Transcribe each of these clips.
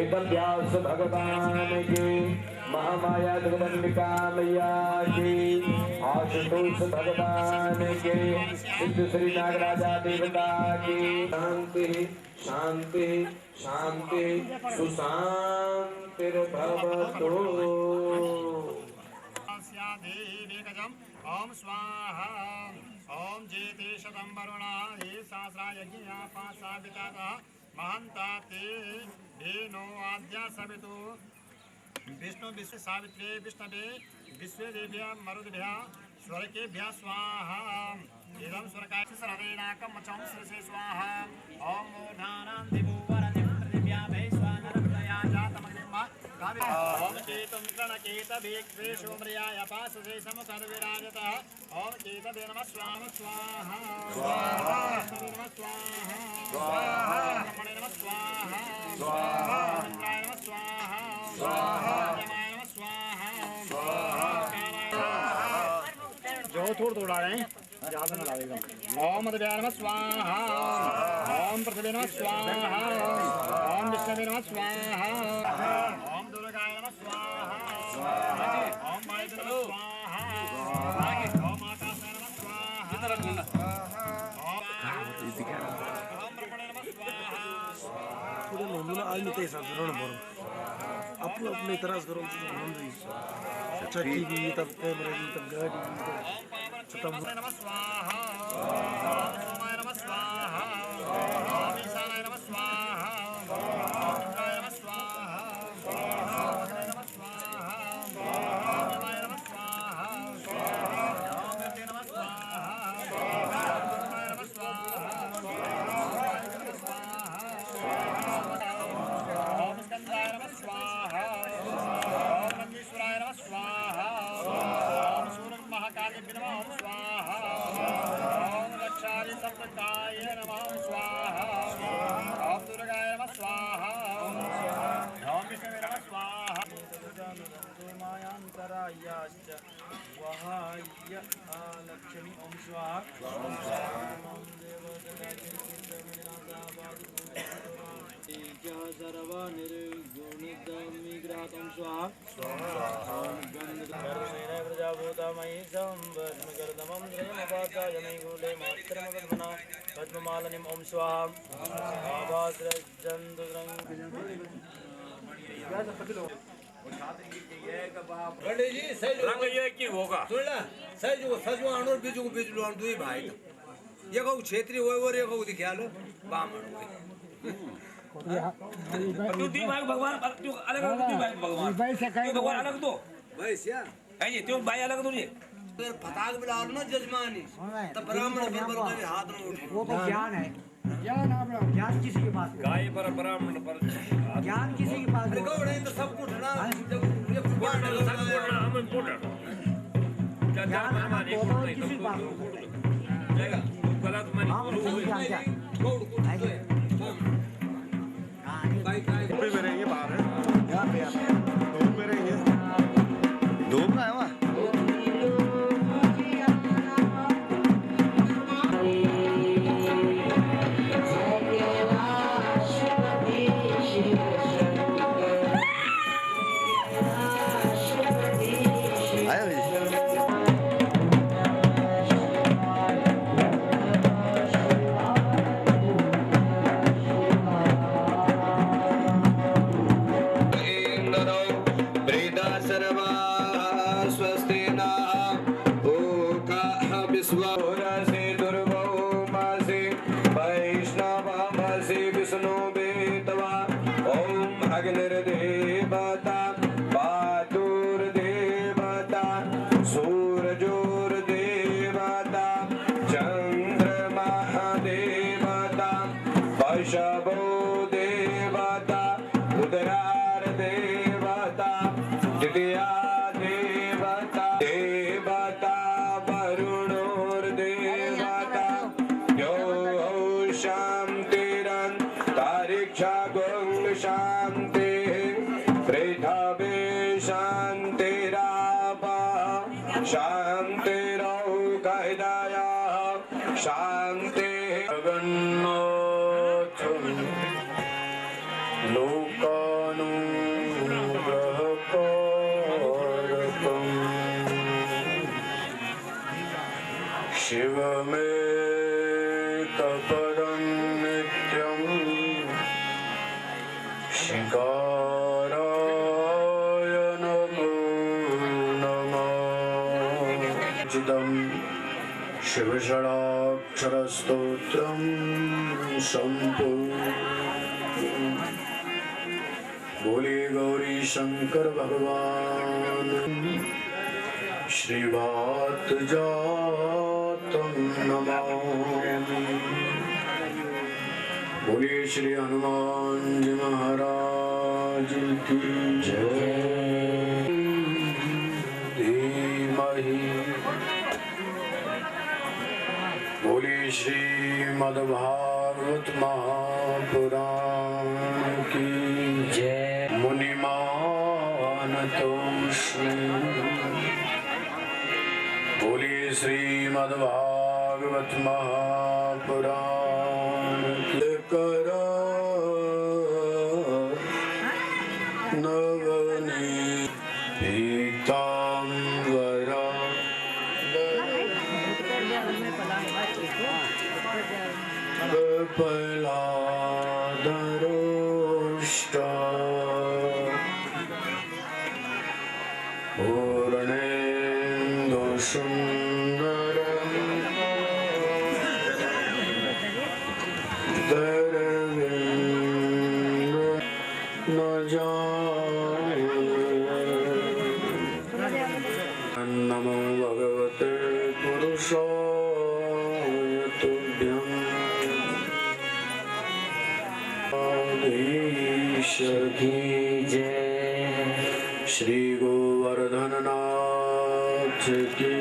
वेदव्यास भगवान की, महामाया जगदम्बिका मैया की, आशुतोष भगवान के, सिद्ध श्री नागराजा देवता की। शांति शांति शांति सुशांतिर्भवतु। ओम स्वाहा ओम जेते शतम वरुणा ये सहस्रा यज्ञा पासाविता महंता ते धेनो आद्या सवितु विष्णु विश्व सावित्रे विष्णवे विश्वदेव्या मरुद्भ्या स्वर्गेभ्यः स्वाहा इदं स्वर्गाय सरदेनाकं मचं श्रीसे स्वाहा ओम मूर्धानां दिवोवरनिं पृथिव्या वैश्वानरप्रया जातमग्निमा ओम केतं प्रणकेतभिक्ष्वेषु म्रियाय पाससे समुखर्विराजतः ओम केतवे नमः स्वाहा स्वाहा स्वाहा नमः स्वाहा स्वाहा ब्रह्मणे नमः स्वाहा स्वाहा इंद्राय नमः स्वाहा स्वाहा यमाय नमः स्वाहा स्वाहा जो थोड़ा रहे हैं ज्यादा न लागेगा। ओम मदव्याय नमः स्वाहा ओम पृथ्वी नमः स्वाहा ओम विष्णवे नमः स्वाहा ओम दुर्गाय नमः स्वाहा ओम मायते नमः स्वाहा ओम आकाशाय नमः स्वाहा ओम ब्रह्मणे नमः स्वाहा। थोड़े नोंदना आज नहीं तेज साधारण बोलो अपने अपने तरह से करो अच्छा टीवी तब कैमरा तब गाड़ी तब नमः स्वाहा सोमाय नमः स्वाहा ईशानाय नमः स्वाहा इंद्राय नमः स्वाहा नमः स्वाहा यमाय नमः स्वाहा ओम नमः स्वाहा नमः स्वाहा ओम स्कंदाय नमः स्वाहा ओम नंदीश्वराय नमः स्वाहा ओम सूर्य महाकाली नमः स्वाहा ओम लक्षाय सप्तकाय नमः स्वाहा ओम दुर्गाय नमः स्वाहा ओम विष्णवे नमः स्वाहा मायांतरायाश्च वहाय लक्ष्मी ओम स्वाहा ओम सर्वा निर्गुणदमिग्रातं स्वाहा ओम गंधर्वेण प्रजाभूतमयि संवत्मकर्दमं त्रयमपादायमयि गूढे मात्रमगधमना पद्ममालनिम् ओम स्वाहा आवास्रजन्तु पंडित जी सही रंग ये की होगा सुन ला सही जो सजवान और बीजू को बीज लुआन दुई भाई ये को क्षेत्रीय होय और ये को दिखालो बामण होय तू दी भाई भगवान तू अलग अलग तू भाई भगवान भाई से कहीं भगवान अलग तो भाई सिया है ये तू भाई अलग तो नहीं फिर फटाक बिलाल ना जजमानी तब ब्राह्मण के बल के हाथ में उठे वो तो ज्ञान है ज्ञान आप ज्ञान किसी के पास गाय पर ब्राह्मण पर ज्ञान किसी के पास देखो नहीं तो सब कुछ ना जब ये भगवान सब कुछ हम पोटर ज्ञान हमारे किसी के पास जाएगा तू गलत मानी पे में रहेंगे बाहर है यहाँ पे धूप में रहेंगे धूप का है वहाँ शांति सर्वानुग्रहकारकम् शिवमेकपदं नित्यं शिकाराय नमो नमः शिवषडाक्षरस्तोत्रं सम्पूर्णम् बोले गौरी शंकर भगवान श्रीवात जातम नमामि। बोले श्री हनुमान जी महाराज की जय। धीमहि बोले श्रीमद्भागवत महापुराण की जय। मुनिमानतोऽस्मि बोले श्रीमद्भागवत महापुराण कर नवनी पीताम्बरा पलादरोष्टा पूर्णेन्दु सुन्दरं दरविन्द न नमो भगवते पुरुषाय तुभ्यं आदेश की जय। श्री गोवर्धननाथ की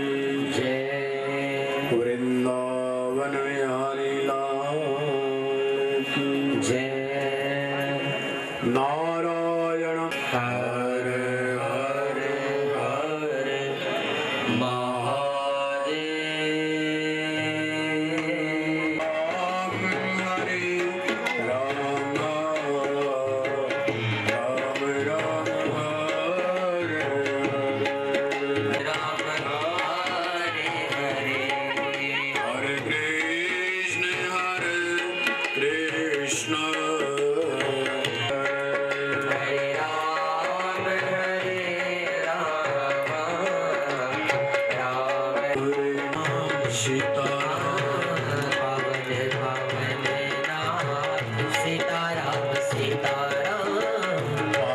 जय। वृंदावन विहारी लाल की जय। नारायण हरे हरे हरे महादेव हरे राम राम राम हरे हरे कृष्ण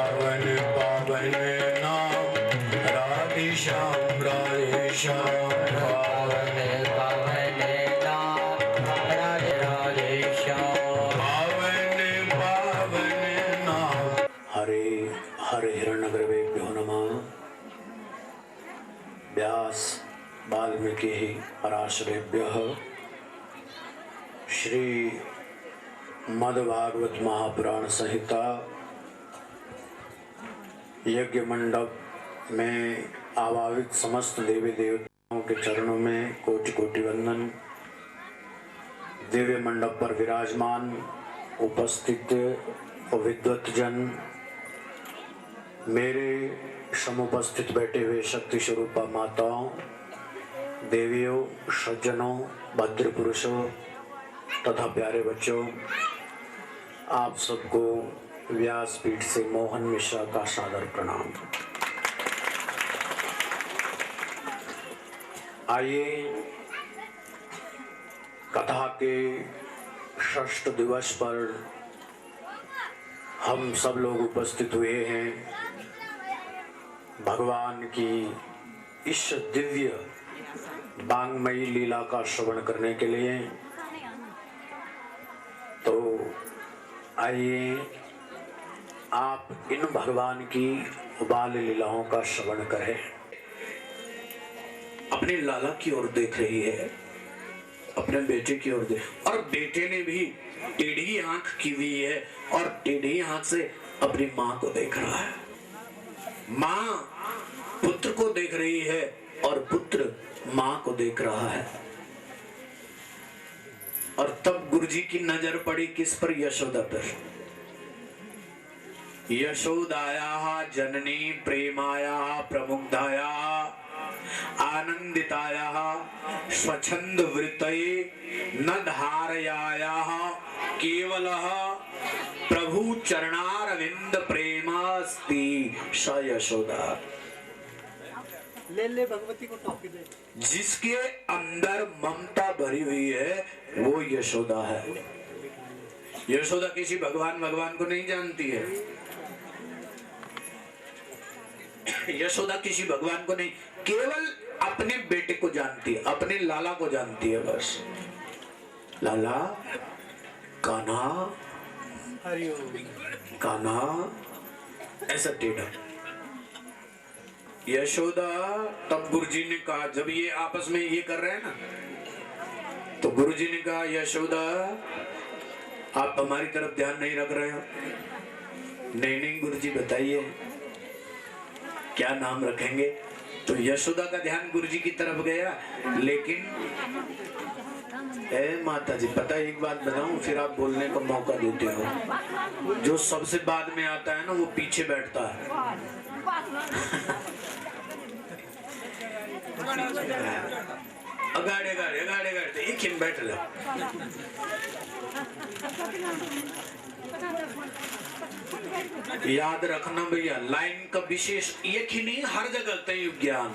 पावन पावन नाम राधे श्याम राधे श्याम पावन पावन नाम राधे राधे श्याम पावन पावन नाम। हरे हरे हिरण्यगर्भेभ्यो नमः। व्यास वाल्मीकि पराशरेभ्यः श्री मद्भागवत महापुराण संहिता यज्ञ मंडप में आवाहित समस्त देवी देवताओं के चरणों में कोटि कोटि वंदन। दिव्य मंडप पर विराजमान उपस्थित विद्वत जन, मेरे समुपस्थित बैठे हुए शक्ति स्वरूपा माताओं, देवियों, सज्जनों, भद्र पुरुषों तथा प्यारे बच्चों, आप सबको व्यासपीठ से मोहन मिश्रा का सादर प्रणाम। आइए कथा के षष्ठ दिवस पर हम सब लोग उपस्थित हुए हैं भगवान की इस दिव्य वांगमयी लीला का श्रवण करने के लिए। तो आइए आप इन भगवान की बाल लीलाओं का श्रवण करें। अपने लाला की ओर देख रही है, अपने बेटे की ओर देख, और बेटे ने भी टेढ़ी आंख की हुई है और टेढ़ी आंख से अपनी माँ को देख रहा है। माँ पुत्र को देख रही है और पुत्र माँ को देख रहा है। और तब गुरुजी की नजर पड़ी किस पर? यशोदा पर। यशोदायाः जननी प्रेमायाः प्रमुग्धायाः आनंदितायाः स्वच्छंद वृत्तये न धारयायाः केवलः प्रभु चरणारविंद प्रेमास्ति स यशोदा। ले भगवती को टॉपी दे। जिसके अंदर ममता भरी हुई है वो यशोदा है। यशोदा किसी भगवान को नहीं जानती है। यशोदा किसी भगवान को नहीं, केवल अपने बेटे को जानती है, अपने लाला को जानती है बस। लाला कान्हा कान्हा ऐसा टेढ़ा। यशोदा तब गुरुजी ने कहा, जब ये आपस में ये कर रहे हैं ना, तो गुरुजी ने कहा यशोदा आप हमारी तरफ ध्यान नहीं रख रहे हो। नहीं गुरुजी बताइए क्या नाम रखेंगे। तो यशोदा का ध्यान गुरुजी की तरफ गया, लेकिन ए माता जी पता है एक बात बताऊं, फिर आप बोलने का मौका देते हो। जो सबसे बाद में आता है ना वो पीछे बैठता है। अगाड़े गाड़े अगाड़े गाड़े एक ही बैठ रहा। याद रखना भैया, लाइन का विशेष एक ही नहीं, हर जगह तय ज्ञान।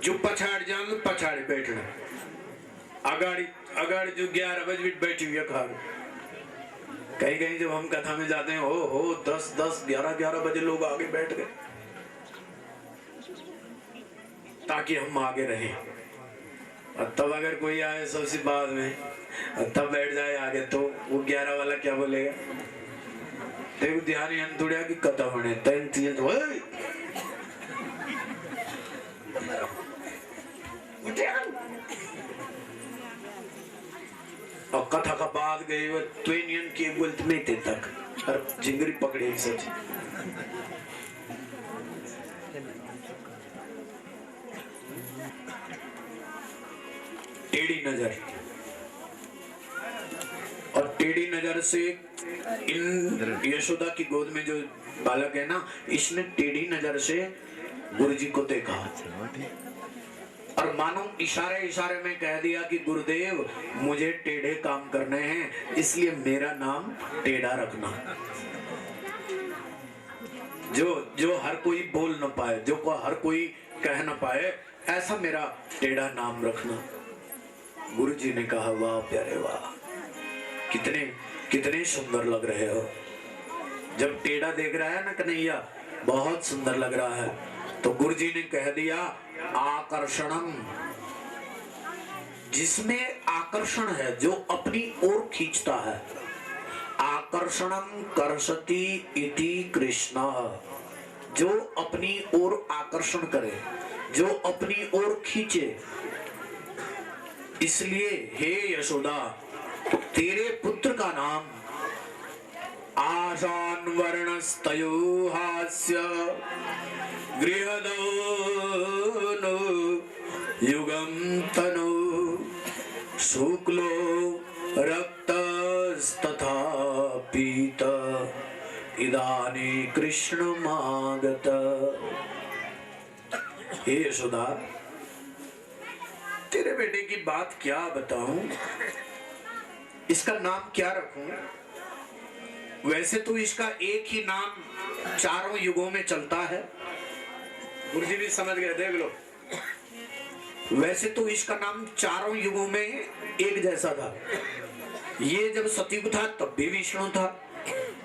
जो पछाड़ जान पछाड़े बैठना, अगाड़ी अगाड़ी जो 11 बजे बैठी हुई खार। कहीं कहीं जब हम कथा में जाते हैं हो 10 11 बजे लोग आगे बैठ गए ताकि हम आगे रहें। और तब अगर कोई आए सबसे बाद में तब बैठ जाए आगे, तो वो 11 वाला क्या बोलेगा। देखो ध्यान ही थोड़ा की कथा बने और कथा का बाद गए वो ट्वेनियन के बोलते नहीं थे तक और जिंगरी पकड़े सच। टेढ़ी नजर, और टेढ़ी नजर से इन यशोदा की गोद में जो बालक है ना, इसने टेढ़ी नजर से गुरुजी को देखा और मानो इशारे में कह दिया कि गुरुदेव मुझे टेढ़े काम करने हैं, इसलिए मेरा नाम टेढ़ा रखना। जो हर कोई बोल न पाए, जो को हर कोई कह न पाए, ऐसा मेरा टेढ़ा नाम रखना। गुरुजी ने कहा वाह प्यारे वाह, कितने सुंदर लग रहे हो। जब टेढ़ा देख रहा है ना कन्हैया, बहुत सुंदर लग रहा है। तो गुरुजी ने कह दिया आकर्षणम, जिसमें आकर्षण है, जो अपनी ओर खींचता है। आकर्षणम कर्षति इति कृष्ण, जो अपनी ओर आकर्षण करे, जो अपनी ओर खींचे। इसलिए हे यशोदा, तेरे पुत्र का नाम आशान वर्णस्तयो हास्य गृहदो युगम तनु शुक्लो रक्तस्तथा पीत इदानी कृष्ण मागत। हे यशोदा, तेरे बेटे की बात क्या बताऊं, इसका नाम क्या रखूं। वैसे तो इसका एक ही नाम चारों युगों में चलता है। गुरुजी भी समझ गए, देख लो। वैसे तो इसका नाम चारों युगों में एक जैसा था। ये जब सतयुग था तब भी विष्णु था,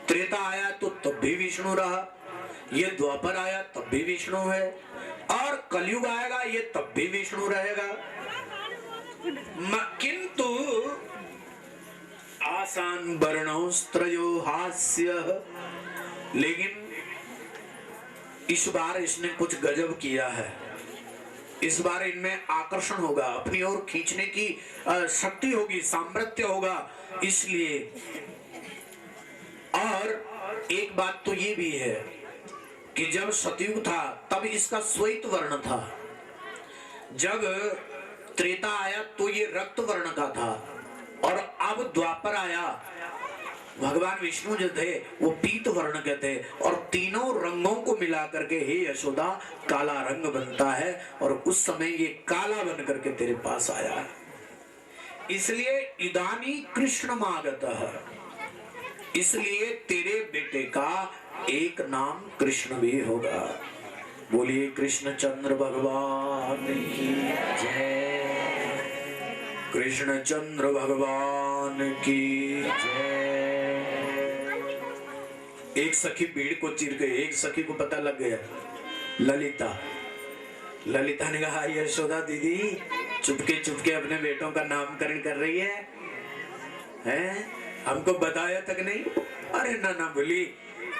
त्रेता आया तो तब भी विष्णु रहा, ये द्वापर आया तब भी विष्णु है, और कलयुग आएगा ये तब भी विष्णु रहेगा। किंतु आसान वर्णोस्त्रयो हास्य, लेकिन इस बार इसने कुछ गजब किया है। इस बार इनमें आकर्षण होगा, अपनी ओर खींचने की शक्ति होगी, सामर्थ्य होगा। इसलिए और एक बात तो ये भी है कि जब सतयुग था तब इसका श्वेत वर्ण था, जब त्रेता आया तो ये रक्त वर्ण का था, और अब द्वापर आया भगवान विष्णु जो थे वो पीत वर्ण के थे और तीनों रंगों को मिला करके हे यशोदा काला रंग बनता है और उस समय ये काला बन करके तेरे पास आया है। इसलिए इदानी कृष्ण मागतः, इसलिए तेरे बेटे का एक नाम कृष्ण भी होगा। बोलिए कृष्णचंद्र भगवान की जय, कृष्णचंद्र भगवान की जय। एक सखी भीड़ को चीर गई, एक सखी को पता लग गया, ललिता। ललिता ने कहा यशोदा दीदी चुपके चुपके अपने बेटों का नामकरण कर रही है, हैं? हमको बताया तक नहीं। अरे ना ना बोली,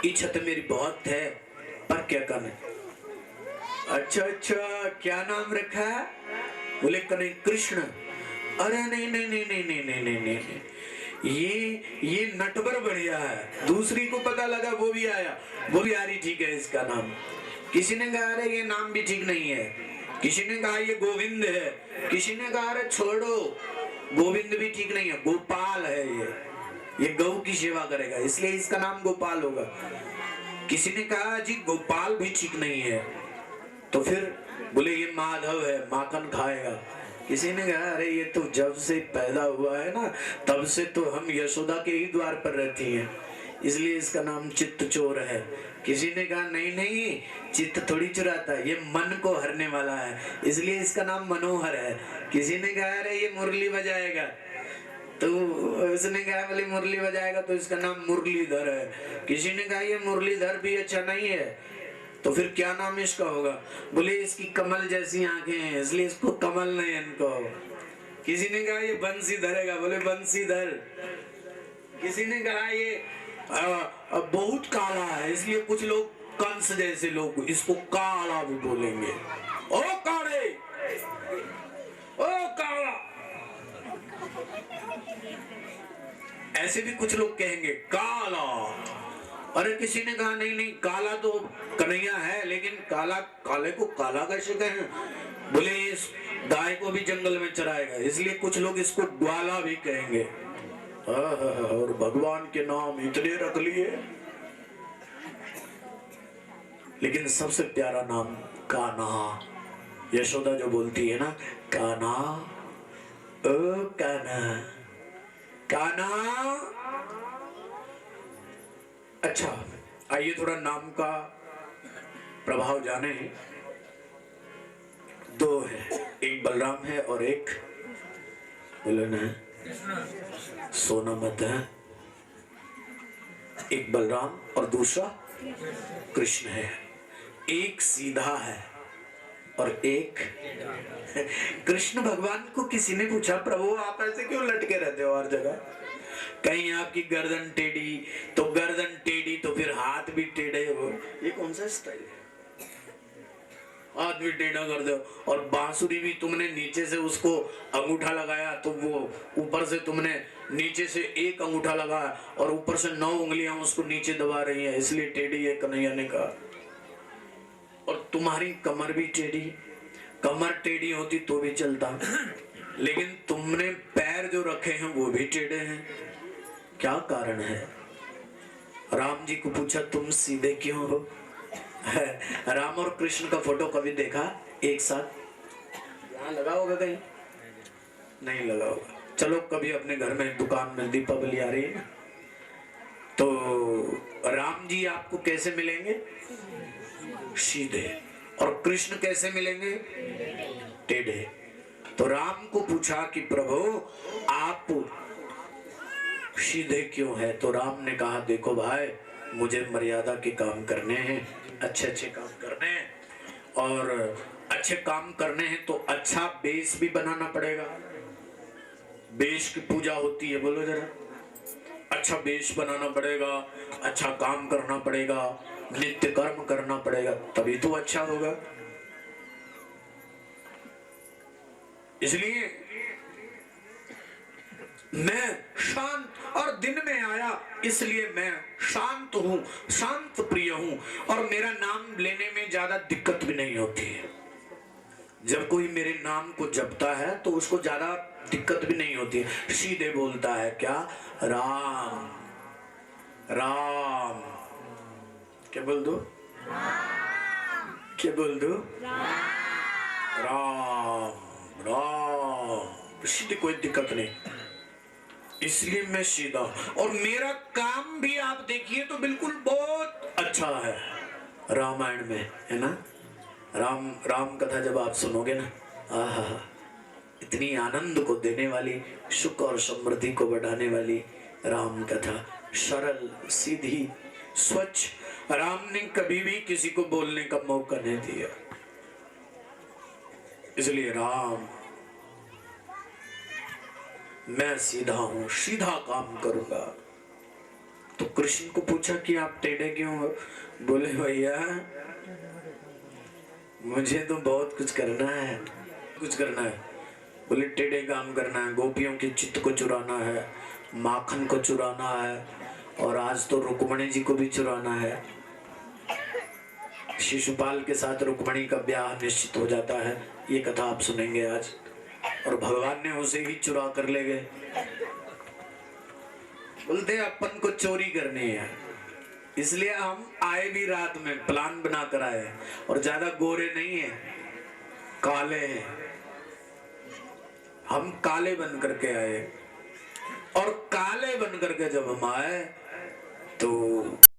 इच्छा तो मेरी बहुत है पर क्या करना। अच्छा अच्छा क्या नाम रखा है? बोले कन्हैया कृष्ण। अरे नहीं नहीं नहीं नहीं नहीं नहीं नहीं नहीं, नहीं। ये नटवर बढ़िया है। दूसरी को पता लगा, वो भी आया, वो भी आ रही ठीक है इसका नाम। किसी ने कहा अरे ये नाम भी ठीक नहीं है, किसी ने कहा ये गोविंद है, किसी ने कहा अरे छोड़ो गोविंद भी ठीक नहीं है, गोपाल है, ये गौ की सेवा करेगा इसलिए इसका नाम गोपाल होगा। किसी ने कहा जी गोपाल भी ठीक नहीं है, तो फिर बोले ये माधव है, माखन खाएगा। किसी ने कहा अरे ये तो जब से पैदा हुआ है ना तब से तो हम यशोदा के ही द्वार पर रहती हैं, इसलिए इसका नाम चित्त चोर है। किसी ने कहा नहीं नहीं चित्त थोड़ी चुराता है, ये मन को हरने वाला है, इसलिए इसका नाम मनोहर है। किसी ने कहा अरे ये मुरली बजाएगा, तो उसने कहा बोले मुरली बजाएगा तो इसका नाम मुरलीधर है। किसी ने कहा ये मुरलीधर भी अच्छा नहीं है, तो फिर क्या नाम इसका होगा? बोले इसकी कमल जैसी आंखें हैं इसलिए इसको कमल नयन कहो। किसी ने कहा ये बंसीधर है, बोले बंसीधर। किसी ने कहा ये बहुत काला है इसलिए कुछ लोग कंस जैसे लोग इसको काला भी बोलेंगे। ओ काले, ओ काला, ऐसे भी कुछ लोग कहेंगे काला। अरे किसी ने कहा नहीं नहीं काला तो कन्हैया है, लेकिन काला काले को काला कैसे कहें? बोले इस गाय को भी जंगल में चराएगा इसलिए कुछ लोग इसको ग्वाला भी कहेंगे। और भगवान के नाम इतने रख लिए, लेकिन सबसे प्यारा नाम कान्हा। यशोदा जो बोलती है ना कान्हा, ओ कान्हा, कान्हा। अच्छा आइए थोड़ा नाम का प्रभाव जाने। दो है, एक बलराम है और एक बोले ना सोना मत है। एक बलराम और दूसरा कृष्ण है। एक सीधा है और एक कृष्ण भगवान को किसी ने पूछा प्रभु आप ऐसे क्यों लटके रहते हो हर जगह? कहीं आपकी गर्दन टेढ़ी तो गर्दन टेढ़ी तो फिर हाथ भी टेढ़े हो, ये कौन सा स्टाइल है? हाथ भी टेढ़ा कर दो और बांसुरी भी तुमने नीचे से उसको अंगूठा लगाया तो वो ऊपर से तुमने नीचे से एक अंगूठा लगाया और ऊपर से 9 उंगलियां उसको नीचे दबा रही है इसलिए टेढ़ी है। कन्हैया ने कहा और तुम्हारी कमर भी टेढ़ी, कमर टेढ़ी होती तो भी चलता, लेकिन तुमने पैर जो रखे हैं वो भी टेढ़े हैं, क्या कारण है? राम जी को पूछा तुम सीधे क्यों हो? राम और कृष्ण का फोटो कभी देखा एक साथ? यहाँ लगा होगा कहीं? नहीं लगा होगा। चलो कभी अपने घर में दुकान में दीपावली आ रही है तो राम जी आपको कैसे मिलेंगे? सीधे। और कृष्ण कैसे मिलेंगे? टेढ़े। तो राम को पूछा कि प्रभु आप सीधे क्यों है? तो राम ने कहा देखो भाई मुझे मर्यादा के काम करने हैं, अच्छे अच्छे काम करने हैं, और अच्छे काम करने हैं तो अच्छा बेश भी बनाना पड़ेगा। बेश की पूजा होती है, बोलो जरा। अच्छा बेश बनाना पड़ेगा, अच्छा काम करना पड़ेगा, नित्य कर्म करना पड़ेगा, तभी तो अच्छा होगा। इसलिए मैं शांत, और दिन में आया इसलिए मैं शांत हूं, शांत प्रिय हूं, और मेरा नाम लेने में ज्यादा दिक्कत भी नहीं होती है। जब कोई मेरे नाम को जपता है तो उसको ज्यादा दिक्कत भी नहीं होती है, सीधे बोलता है क्या? राम। राम। क्या बोल दो? क्या बोल दो? राम राम। सीधे कोई दिक्कत नहीं, इसलिए मैं सीधा। और मेरा काम भी आप देखिए तो बिल्कुल बहुत अच्छा है। रामायण में है ना, राम कथा जब आप सुनोगे ना, आहा, इतनी आनंद को देने वाली, सुख और समृद्धि को बढ़ाने वाली राम कथा, सरल सीधी स्वच्छ। राम ने कभी भी किसी को बोलने का मौका नहीं दिया, इसलिए राम, मैं सीधा हूं, सीधा काम करूंगा। तो कृष्ण को पूछा कि आप टेढ़े क्यों हो? बोले भैया मुझे तो बहुत कुछ करना है, कुछ करना है। बोले टेढ़े काम करना है, गोपियों के चित्त को चुराना है, माखन को चुराना है, और आज तो रुक्मणी जी को भी चुराना है। शिशुपाल के साथ रुक्मणी का ब्याह निश्चित हो जाता है, ये कथा आप सुनेंगे आज। और भगवान ने उसे ही चुरा कर ले गए। बोलते अपन को चोरी करनी है, इसलिए हम आए भी रात में, प्लान बना कर आए, और ज्यादा गोरे नहीं है, काले हैं। हम काले बन करके आए, और काले बन करके जब हम आए तो